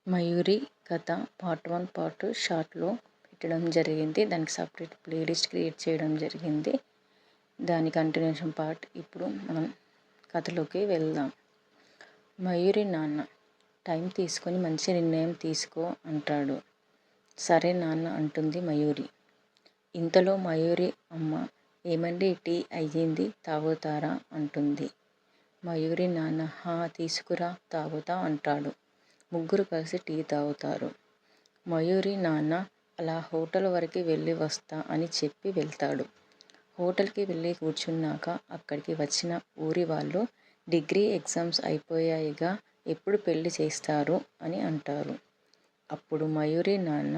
మయూరి కథ part 1 part 2 షార్ట్లో పెట్టడం జరిగింది. దానికి సపరేట్ ప్లేలిస్ట్ క్రియేట్ చేయడం జరిగింది. దాని కంటిన్యూషన్ పార్ట్. ఇప్పుడు మనం కథలోకి వెళ్దాం. మయూరి నాన్న టైం తీసుకొని మంచి నిర్ణయం తీసుకో అంటాడు. సరే నాన్న అంటుంది మయూరి. ఇంతలో మయూరి అమ్మ ఏమండి టీ అయ్యింది తాగుతారా అంటుంది. మయూరి నాన్న తీసుకురా తాగుతా అంటాడు. ముగ్గురు కలిసి టీ తాగుతారు. మయూరి నాన్న అలా హోటల్ వరకు వెళ్ళి వస్తా అని చెప్పి వెళ్తాడు. హోటల్కి వెళ్ళి కూర్చున్నాక అక్కడికి వచ్చిన ఊరి వాళ్ళు డిగ్రీ ఎగ్జామ్స్ అయిపోయాయిగా ఎప్పుడు పెళ్లి చేస్తారు అని అంటారు. అప్పుడు మయూరి నాన్న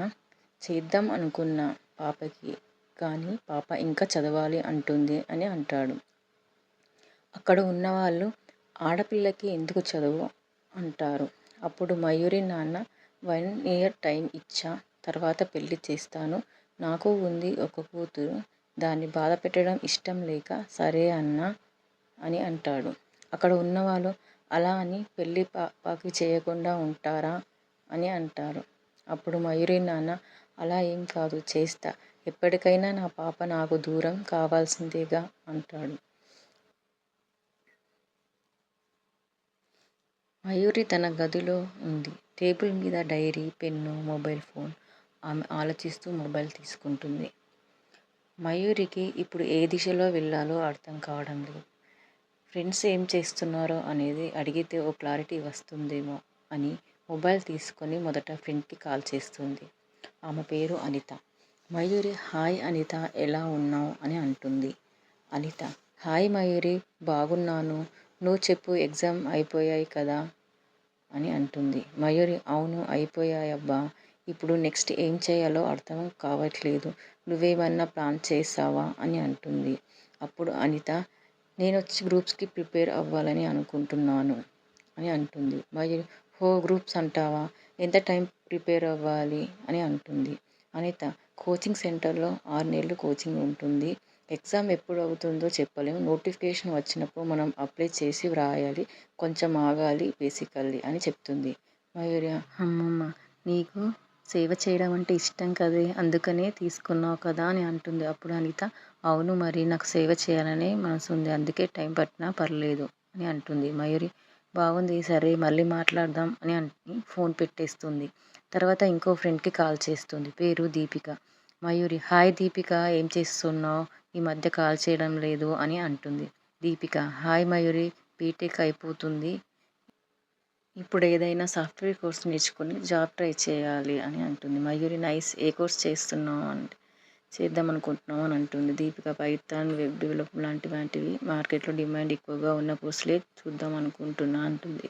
చేద్దాం అనుకున్న పాపకి కానీ పాప ఇంకా చదవాలి అంటుంది అని అంటాడు. అక్కడ ఉన్నవాళ్ళు ఆడపిల్లకి ఎందుకు చదువు అంటారు. అప్పుడు మయూరి నాన్న 1 year టైం ఇచ్చా తర్వాత పెళ్లి చేస్తాను. నాకు ఉంది ఒక కూతురు. దాన్ని బాధ పెట్టడం ఇష్టం లేక సరే అన్నా అని అంటాడు. అక్కడ ఉన్నవాళ్ళు అలా అని పెళ్లి పాపకి చేయకుండా ఉంటారా అని అంటారు. అప్పుడు మయూరి నాన్న అలా ఏం కాదు చేస్తా. ఎప్పటికైనా నా పాప నాకు దూరం కావాల్సిందేగా అంటాడు. మయూరి తన గదిలో ఉంది. టేబుల్ మీద డైరీ, పెన్ను, మొబైల్ ఫోన్. ఆమె ఆలోచిస్తూ మొబైల్ తీసుకుంటుంది. మయూరికి ఇప్పుడు ఏ దిశలో వెళ్ళాలో అర్థం కావడం లేదు. ఫ్రెండ్స్ ఏం చేస్తున్నారో అనేది అడిగితే ఓ క్లారిటీ వస్తుందేమో అని మొబైల్ తీసుకొని మొదట ఫ్రెండ్కి కాల్ చేస్తుంది. ఆమె పేరు అనిత. మయూరి హాయ్ అనిత ఎలా ఉన్నావు అని అంటుంది. అనిత హాయ్ మయూరి బాగున్నాను. నువ్వు చెప్పు ఎగ్జామ్ అయిపోయాయి కదా అని అంటుంది. మయూరి అవును అయిపోయాయబ్బా. ఇప్పుడు నెక్స్ట్ ఏం చేయాలో అర్థం కావట్లేదు. నువ్వేమన్నా ప్లాన్ చేసావా అని అంటుంది. అప్పుడు అనిత నేను వచ్చి గ్రూప్స్కి ప్రిపేర్ అవ్వాలని అనుకుంటున్నాను అని అంటుంది. మయూరి గ్రూప్స్ అంటావా, ఎంత టైం ప్రిపేర్ అవ్వాలి అని అంటుంది. అనిత కోచింగ్ సెంటర్లో 6 నెలలు కోచింగ్ ఉంటుంది. ఎగ్జామ్ ఎప్పుడు అవుతుందో చెప్పలేము. నోటిఫికేషన్ వచ్చినప్పుడు మనం అప్లై చేసి వ్రాయాలి. కొంచెం ఆగాలి బేసికల్లీ అని చెప్తుంది. మయూరి అమ్మమ్మ నీకు సేవ చేయడం అంటే ఇష్టం కదే అందుకనే తీసుకున్నావు కదా అని అంటుంది. అప్పుడు అనిత అవును మరి నాకు సేవ చేయాలనే మనసు ఉంది. అందుకే టైం పట్టినా పర్లేదు అని అంటుంది. మయూరి బాగుంది సరే మళ్ళీ మాట్లాడదాం అని ఫోన్ పెట్టేస్తుంది. తర్వాత ఇంకో ఫ్రెండ్కి కాల్ చేస్తుంది. పేరు దీపిక. మయూరి హాయ్ దీపిక ఏం చేస్తున్నావు, ఈ మధ్య కాల్ చేయడం లేదు అని అంటుంది. దీపిక హాయ్ మయూరి బీటెక్ అయిపోతుంది. ఇప్పుడు ఏదైనా సాఫ్ట్వేర్ కోర్స్ నేర్చుకుని జాబ్ ట్రై చేయాలి అని అంటుంది. మయూరి నైస్ ఏ కోర్స్ చేస్తున్నావు అంటే చేద్దాం అనుకుంటున్నావు అని అంటుంది. దీపిక పైథాన్, వెబ్ డెవలప్ లాంటివి మార్కెట్లో డిమాండ్ ఎక్కువగా ఉన్న కోర్సులే చూద్దాం అనుకుంటున్నా అంటుంది.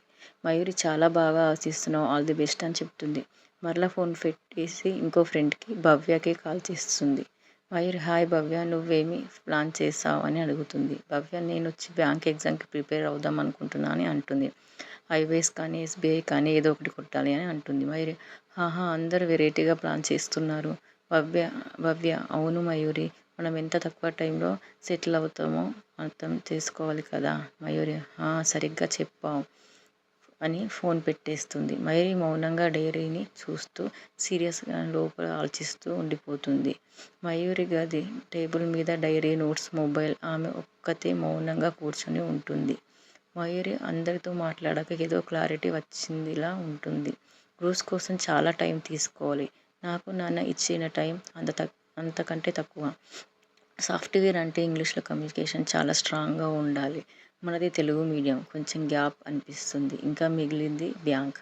మయూరి చాలా బాగా ఆశిస్తున్నావు ఆల్ ది బెస్ట్ అని చెప్తుంది. మరలా ఫోన్ పెట్టేసి ఇంకో ఫ్రెండ్కి భవ్యకి కాల్ చేస్తుంది. మయూరి హాయ్ భవ్య నువ్వేమి ప్లాన్ చేసావు అని అడుగుతుంది. భవ్య నేను వచ్చి బ్యాంక్ ఎగ్జామ్కి ప్రిపేర్ అవుదాం అనుకుంటున్నా అని అంటుంది. ఐవేస్ కానీ ఎస్బీఐ కానీ ఏదో ఒకటి కొట్టాలి అని అంటుంది. మయూరి అందరూ వెరైటీగా ప్లాన్ చేస్తున్నారు. భవ్య అవును మయూరి మనం ఎంత తక్కువ టైంలో సెటిల్ అవుతామో అర్థం చేసుకోవాలి కదా. మయూరి సరిగ్గా చెప్పావు అని ఫోన్ పెట్టేస్తుంది. మయూరి మౌనంగా డైరీని చూస్తూ సీరియస్గా లోపల ఆలోచిస్తూ ఉండిపోతుంది. మయూరి గది టేబుల్ మీద డైరీ, నోట్స్, మొబైల్. ఆమె ఒక్కతే మౌనంగా కూర్చొని ఉంటుంది. మయూరి అందరితో మాట్లాడాక ఏదో క్లారిటీ వచ్చిందిలా ఉంటుంది. గ్రూప్స్ కోసం చాలా టైం తీసుకోవాలి. నాకు నాన్న ఇచ్చిన టైం అంతకంటే తక్కువ. సాఫ్ట్వేర్ అంటే ఇంగ్లీష్లో కమ్యూనికేషన్ చాలా స్ట్రాంగ్గా ఉండాలి. మనది తెలుగు మీడియం కొంచెం గ్యాప్ అనిపిస్తుంది. ఇంకా మిగిలింది బ్యాంక్.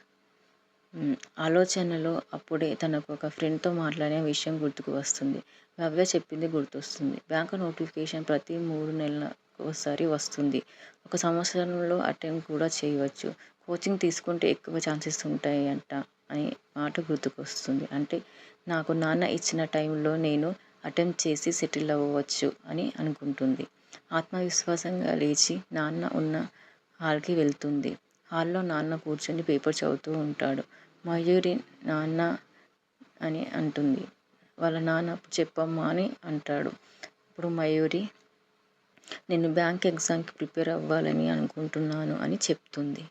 ఆలోచనలో అప్పుడే తనకు ఒక ఫ్రెండ్తో మాట్లాడిన విషయం గుర్తుకు వస్తుంది. భవ్య చెప్పింది గుర్తొస్తుంది. బ్యాంకు నోటిఫికేషన్ ప్రతి 3 నెలలకోసారి వస్తుంది. 1 సంవత్సరంలో అటెంప్ట్ కూడా చేయవచ్చు. కోచింగ్ తీసుకుంటే ఎక్కువ ఛాన్సెస్ ఉంటాయంట అనే మాట గుర్తుకొస్తుంది. అంటే నాకు నాన్న ఇచ్చిన టైంలో నేను అటెంప్ట్ చేసి సెటిల్ అవ్వవచ్చు అని అనుకుంటుంది. ఆత్మవిశ్వాసంగా లేచి నాన్న ఉన్న హాల్కి వెళ్తుంది. హాల్లో నాన్న కూర్చొని పేపర్ చదువుతూ ఉంటాడు. మయూరి నాన్న అని అంటుంది. వాళ్ళ నాన్న చెప్పమ్మా అని అంటాడు. ఇప్పుడు మయూరి నేను బ్యాంక్ ఎగ్జామ్కి ప్రిపేర్ అవ్వాలని అనుకుంటున్నాను అని చెప్తుంది.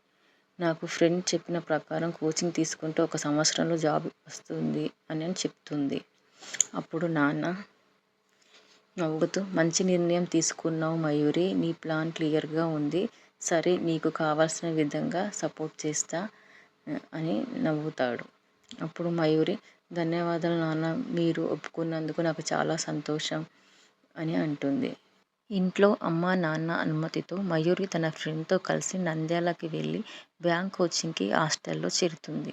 నాకు ఫ్రెండ్ చెప్పిన ప్రకారం కోచింగ్ తీసుకుంటే 1 సంవత్సరంలో జాబ్ వస్తుంది అని చెప్తుంది. అప్పుడు నాన్న నవ్వుతూ, మంచి నిర్ణయం తీసుకున్నావు మయూరి, నీ ప్లాన్ క్లియర్గా ఉంది. సరే, నీకు కావాల్సిన విధంగా సపోర్ట్ చేస్తా అని నవ్వుతాడు. అప్పుడు మయూరి, ధన్యవాదాలు నాన్న, మీరు ఒప్పుకున్నందుకు నాకు చాలా సంతోషం అని అంటుంది. ఇంట్లో అమ్మ నాన్న అనుమతితో మయూరి తన ఫ్రెండ్తో కలిసి నంద్యాలకి వెళ్ళి బ్యాంక్ కోచింగ్కి హాస్టల్లో చేరుతుంది.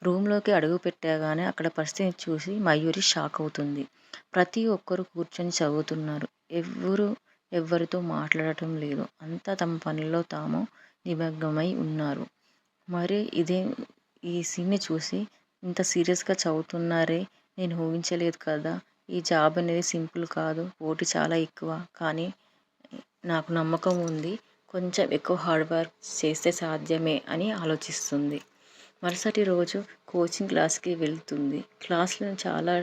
రూమ్లోకి అడుగుపెట్టగానే అక్కడ పరిస్థితిని చూసి మయూరి షాక్ అవుతుంది. ప్రతి ఒక్కరూ కూర్చొని చదువుతున్నారు. ఎవ్వరితో మాట్లాడటం లేదు. అంతా తమ పనిలో తాము నిమగ్నమై ఉన్నారు. మరి ఈ సీన్ని చూసి ఇంత సీరియస్గా చదువుతున్నారే, నేను ఊహించలేదు కదా. ఈ జాబ్ అనేది సింపుల్ కాదు, పోటీ చాలా ఎక్కువ. కానీ నాకు నమ్మకం ఉంది, కొంచెం ఎక్కువ హార్డ్ వర్క్ చేస్తే సాధ్యమే అని ఆలోచిస్తుంది. మరుసటి రోజు కోచింగ్ క్లాస్కి వెళ్తుంది. క్లాసులు చాలా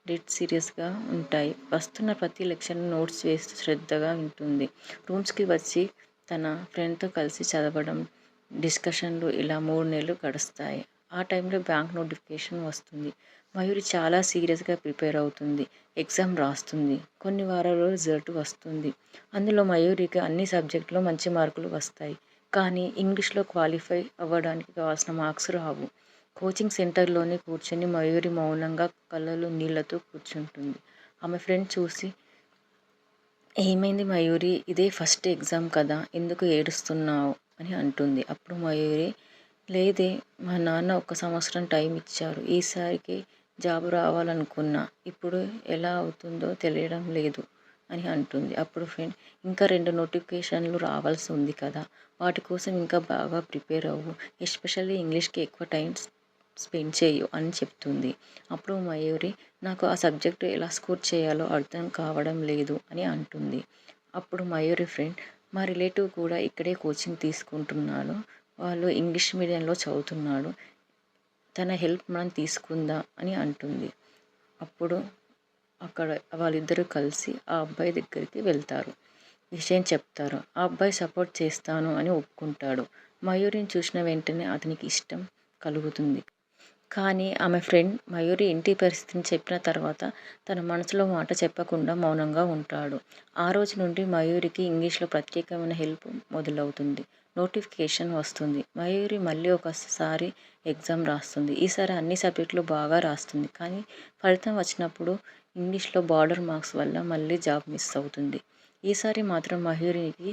డెడ్ సీరియస్గా ఉంటాయి. వస్తున్న ప్రతి లెక్చర్ని నోట్స్ వేస్తూ శ్రద్ధగా వింటుంది. రూమ్స్కి వచ్చి తన ఫ్రెండ్తో కలిసి చదవడం, డిస్కషన్లు, ఇలా 3 నెలలు గడుస్తాయి. ఆ టైంలో బ్యాంక్ నోటిఫికేషన్ వస్తుంది. మయూరి చాలా సీరియస్గా ప్రిపేర్ అవుతుంది. ఎగ్జామ్ రాస్తుంది. కొన్ని వారాల్లో రిజల్ట్ వస్తుంది. అందులో మయూరికి అన్ని సబ్జెక్టులో మంచి మార్కులు వస్తాయి. కానీ ఇంగ్లీష్లో క్వాలిఫై అవ్వడానికి కావాల్సిన మార్క్స్ రావు. కోచింగ్ సెంటర్లోనే కూర్చొని మయూరి మౌనంగా కళ్ళలో నీళ్లతో కూర్చుంటుంది. ఆమె ఫ్రెండ్ చూసి, ఏమైంది మయూరి, ఇదే ఫస్ట్ ఎగ్జామ్ కదా, ఎందుకు ఏడుస్తున్నావు అని అంటుంది. అప్పుడు మయూరి, లేదే, మా నాన్న 1 సంవత్సరం టైం ఇచ్చారు. ఈసారికి జాబ్ రావాలనుకున్నా, ఇప్పుడు ఎలా అవుతుందో తెలియడం లేదు అని అంటుంది. అప్పుడు ఫ్రెండ్, ఇంకా 2 నోటిఫికేషన్లు రావాల్సి ఉంది కదా, వాటి కోసం ఇంకా బాగా ప్రిపేర్ అవ్వు. ఎస్పెషల్లీ ఇంగ్లీష్కి ఎక్కువ టైం స్పెండ్ చేయు అని చెప్తుంది. అప్పుడు మయూరి, నాకు ఆ సబ్జెక్టు ఎలా స్కోర్ చేయాలో అర్థం కావడం లేదు అని అంటుంది. అప్పుడు మయూరి ఫ్రెండ్, మా రిలేటివ్ కూడా ఇక్కడే కోచింగ్ తీసుకుంటున్నాడు. వాళ్ళు ఇంగ్లీష్ మీడియంలో చదువుతున్నాడు. తన హెల్ప్ మనం తీసుకుందాం అని అంటుంది. అప్పుడు అక్కడ వాళ్ళిద్దరూ కలిసి ఆ అబ్బాయి దగ్గరికి వెళ్తారు. విషయం చెప్తారు. ఆ అబ్బాయి సపోర్ట్ చేస్తాను అని ఒప్పుకుంటాడు. మయూరిని చూసిన వెంటనే అతనికి ఇష్టం కలుగుతుంది. కానీ ఆమె ఫ్రెండ్ మయూరి ఇంటి పరిస్థితిని చెప్పిన తర్వాత తన మనసులో మాట చెప్పకుండా మౌనంగా ఉంటాడు. ఆ రోజు నుండి మయూరికి ఇంగ్లీష్లో ప్రత్యేకమైన హెల్ప్ మొదలవుతుంది. నోటిఫికేషన్ వస్తుంది. మయూరి మళ్ళీ ఒకసారి ఎగ్జామ్ రాస్తుంది. ఈసారి అన్ని సబ్జెక్టులు బాగా రాస్తుంది. కానీ ఫలితం వచ్చినప్పుడు ఇంగ్లీష్లో బార్డర్ మార్క్స్ వల్ల మళ్ళీ జాబ్ మిస్ అవుతుంది. ఈసారి మాత్రం మయూరికి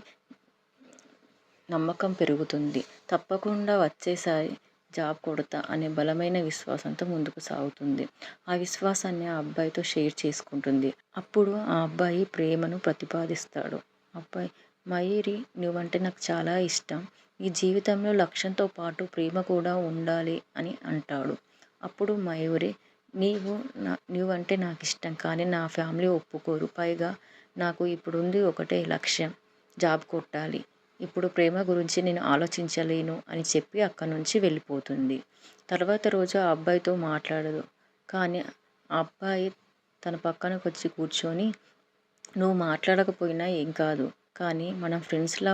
నమ్మకం పెరుగుతుంది. తప్పకుండా వచ్చేసారి జాబ్ కొడతా అనే బలమైన విశ్వాసంతో ముందుకు సాగుతుంది. ఆ విశ్వాసాన్ని ఆ అబ్బాయితో షేర్ చేసుకుంటుంది. అప్పుడు ఆ అబ్బాయి ప్రేమను ప్రతిపాదిస్తాడు. అబ్బాయి, మయూరి, నువ్వంటే నాకు చాలా ఇష్టం. ఈ జీవితంలో లక్ష్యంతో పాటు ప్రేమ కూడా ఉండాలి అని అంటాడు. అప్పుడు మయూరి, నువ్వంటే నాకు ఇష్టం, కానీ నా ఫ్యామిలీ ఒప్పుకోరు. పైగా నాకు ఇప్పుడుంది ఒకటే లక్ష్యం, జాబ్ కొట్టాలి. ఇప్పుడు ప్రేమ గురించి నేను ఆలోచించలేను అని చెప్పి అక్కడి నుంచి వెళ్ళిపోతుంది. తర్వాత రోజు ఆ అబ్బాయితో మాట్లాడదు. కానీ ఆ అబ్బాయి తన పక్కనకు వచ్చి కూర్చొని, నువ్వు మాట్లాడకపోయినా ఏం కాదు, కానీ మనం ఫ్రెండ్స్లా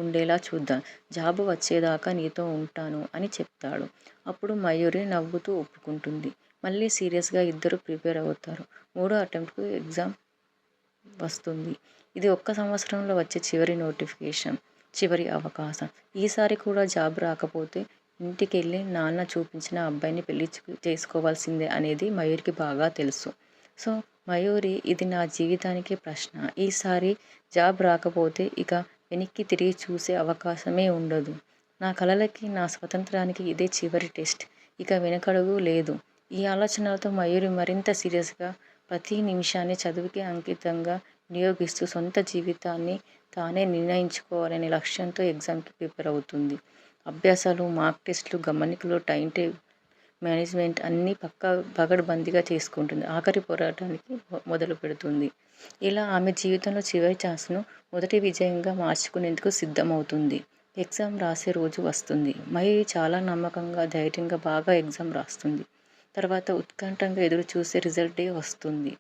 ఉండేలా చూద్దాం. జాబ్ వచ్చేదాకా నీతో ఉంటాను అని చెప్తాడు. అప్పుడు మయూరి నవ్వుతూ ఒప్పుకుంటుంది. మళ్ళీ సీరియస్గా ఇద్దరు ప్రిపేర్ అవుతారు. 3వ అటెంప్ట్కు ఎగ్జామ్ వస్తుంది. ఇది 1 సంవత్సరంలో వచ్చే చివరి నోటిఫికేషన్, చివరి అవకాశం. ఈసారి కూడా జాబ్ రాకపోతే ఇంటికెళ్ళి నాన్న చూపించిన అబ్బాయిని పెళ్లి చేసుకోవాల్సిందే అనేది మయూరికి బాగా తెలుసు. సో మయూరి, ఇది నా జీవితానికి ప్రశ్న. ఈసారి జాబ్ రాకపోతే ఇక వెనక్కి తిరిగి చూసే అవకాశమే ఉండదు. నా కలలకి, నా స్వతంత్రానికి ఇదే చివరి టెస్ట్. ఇక వెనకడుగు లేదు. ఈ ఆలోచనలతో మయూరి మరింత సీరియస్గా ప్రతి నిమిషాన్ని చదువుకి అంకితంగా వినియోగిస్తూ సొంత జీవితాన్ని తానే నిర్ణయించుకోవాలనే లక్ష్యంతో ఎగ్జామ్కి ప్రిపేర్ అవుతుంది. అభ్యాసాలు, మార్క్ టెస్టులు, గమనికలు, టైం టేబుల్ మేనేజ్మెంట్ అన్నీ పకడ్బందీగా చేసుకుంటుంది. ఆఖరి పోరాటానికి మొదలు పెడుతుంది. ఇలా ఆమె జీవితంలో చివరి ఛాన్స్ను మొదటి విజయంగా మార్చుకునేందుకు సిద్ధమవుతుంది. ఎగ్జామ్ రాసే రోజు వస్తుంది. మయూరి చాలా నమ్మకంగా, ధైర్యంగా బాగా ఎగ్జామ్ రాస్తుంది. తర్వాత ఉత్కంఠంగా ఎదురు చూసే రిజల్ట్ డే వస్తుంది.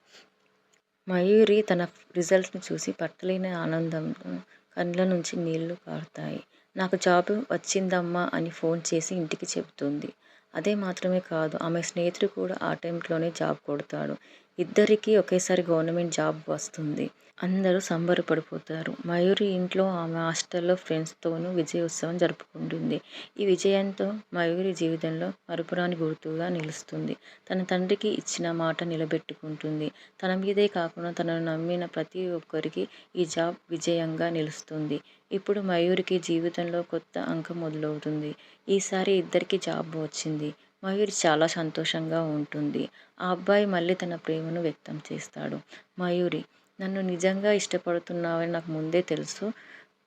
మయూరి తన రిజల్ట్ను చూసి పట్టలేని ఆనందంతో కండ్ల నుంచి నీళ్లు కారుతాయి. నాకు జాబ్ వచ్చిందమ్మా అని ఫోన్ చేసి ఇంటికి చెబుతుంది. అదే మాత్రమే కాదు, ఆమె స్నేహితుడు కూడా ఆ టైంలోనే జాబ్ కొడతాడు. ఇద్దరికీ ఒకేసారి గవర్నమెంట్ జాబ్ వస్తుంది. అందరూ సంబరపడిపోతారు. మయూరి ఇంట్లో, ఆమె హాస్టల్లో ఫ్రెండ్స్తోనూ విజయోత్సవం జరుపుకుంటుంది. ఈ విజయంతో మయూరి జీవితంలో మరుపురాని గుర్తుగా నిలుస్తుంది. తన తండ్రికి ఇచ్చిన మాట నిలబెట్టుకుంటుంది. తన మీదే కాకుండా తనను నమ్మిన ప్రతి ఒక్కరికి ఈ జాబ్ విజయంగా నిలుస్తుంది. ఇప్పుడు మయూరికి జీవితంలో కొత్త అంకం మొదలవుతుంది. ఈసారి ఇద్దరికి జాబ్ వచ్చింది. మయూరి చాలా సంతోషంగా ఉంటుంది. ఆ అబ్బాయి మళ్ళీ తన ప్రేమను వ్యక్తం చేస్తాడు. మయూరి, నన్ను నిజంగా ఇష్టపడుతున్నావని నాకు ముందే తెలుసు.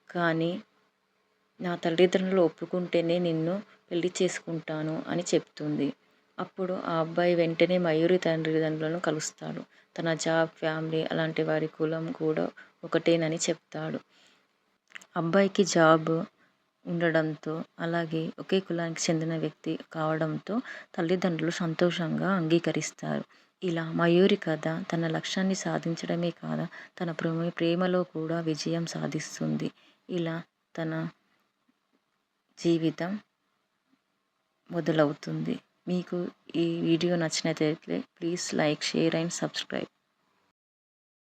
కానీ నా తల్లిదండ్రులు ఒప్పుకుంటేనే నిన్ను పెళ్లి చేసుకుంటాను అని చెప్తుంది. అప్పుడు ఆ అబ్బాయి వెంటనే మయూరి తల్లిదండ్రులను కలుస్తాడు. తన జాబ్, ఫ్యామిలీ, అలాంటి వారి కులం కూడా ఒకటేనని చెప్తాడు. అబ్బాయికి జాబ్ ఉండడంతో, అలాగే ఒకే కులానికి చెందిన వ్యక్తి కావడంతో తల్లిదండ్రులు సంతోషంగా అంగీకరిస్తారు. ఇలా మయూరి కథ తన లక్ష్యాన్ని సాధించడమే కాదు, తన ప్రేమలో కూడా విజయం సాధిస్తుంది. ఇలా తన జీవితం మొదలవుతుంది. మీకు ఈ వీడియో నచ్చినట్లయితే please like, share and subscribe.